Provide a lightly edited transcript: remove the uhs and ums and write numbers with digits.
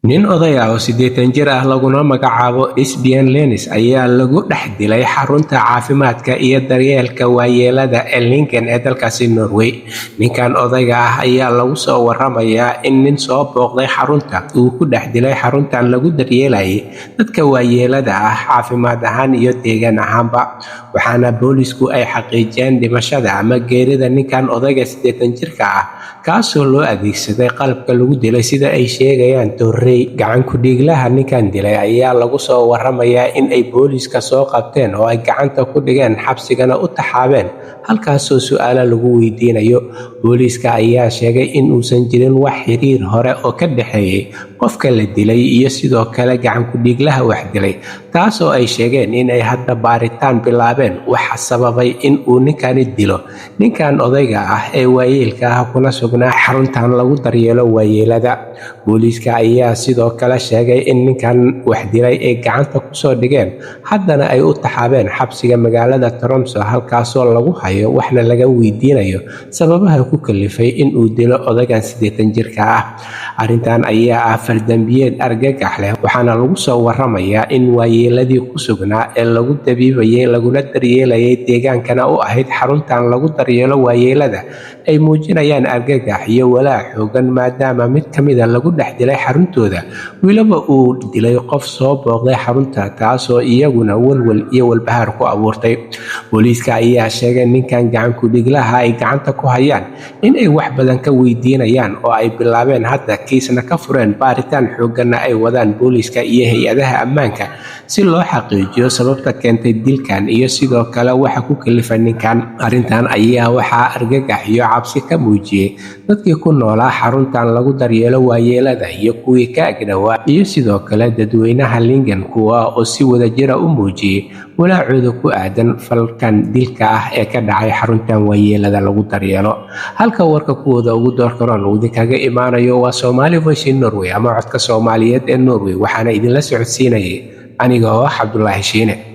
nin oday ah oo 80 jir ah laguna magacaabo Sbn Lennis ayaa lagu dhex dilay xarunta caafimaadka iyo daryeelka waayeelada ee Lincoln ee dalkaasi Norway. Ninkan odayga ah ayaa lagu soo waramayaa in nin soo booqday xarunta uu ku dhex dilay xaruntan lagu daryeelayay dadka waayeelada ah caafimaad ahaan iyo deegaan ahaanba. Waxaana boolisku ay xaqiijiyeen dhimashada ama geerida ninkan odayga 80 jirka ah kaasoo loo adeegsaday qalabka lagu dilay sida ay sheegayaan Torrey. Gacan ku dhiiglaha ninkan dilay ayaa lagu soo waramayaa in ay booliska soo qabteen oo ay gacanta ku dhigeen xabsigana u taxaabeen halkaasoo su'aalo lagu weydiinayo. Booliska ayaa sheegay in uusan jirin wax xiriir hore oo ka dhaxeeyay qofka la dilay iyo sidoo kale gacan ku dhiiglaha wax dilay, taasoo ay sheegeen in ay hadda baaritaan bilaabeen waxa sababay in uu ninkani dilo ninkan odayga ah ee waayeelka ah kuna sugnaa xaruntan lagu daryeelo waayeelada. Booliska ayaa sidoo kale sheegay in ninkan wax dilay ay gacanta ku soo dhigeen haddana ay u taxaabeen xabsiga magaalada Tromsø halkaasoo lagu hayo waxna laga weydiinayo sababaha ku kalifay in uu dilo odaygan 80 jirka ah. Arrintan ayaa ah fardambiyeed argagax leh waxaana lagu soo waramayaa in waayeeladii ku sugnaa ee lagu dabiibayay laguna daryeelayay deegaankana u ahayd xaruntan lagu daryeelo waayeelada ay muujinayaan argagax iyo walaac xooggan maadaama mid ka mid ah lagu dhex dilay xaruntooda weliba uu dilay qof soo booqday xarunta, taasoo iyaguna walwal iyo walbahaar ku abuurtay. Booliiska ayaa sheegay ninkan gacan ku dhiglaha ay gacanta ku hayaan in ay wax badan ka weydiinayaan oo ay bilaabeen hadda kiisna ka fureen baaritaan xoogganna ay wadaan booliiska iyo hay-adaha ammaanka si loo xaqiijiyo sababta keentay dilkan iyo sidoo kale waxa ku kalifay ninkan. Arrintan ayaa waxaa argagax iyo cabsi ka muujiyay dadkii ku noolaa xaruntan lagu daryeelo waayeelada iyo kuwii ka agdhawaa iyo sidoo kale dadweynaha Lincoln kuwa oo si wadajir ah u muujiyay walaacooda ku aadan falkan dilka ah ee ka dhacay xaruntan waayeelada lagu daryeelo. Halka warka kuwooda ugu doorkaroon uu idinkaga imaanayo waa Somali Voice in Norway ama codka Soomaaliyeed ee Norway, waxaana idinla socodsiinayay aniga oo Cabdullaahi Shiine.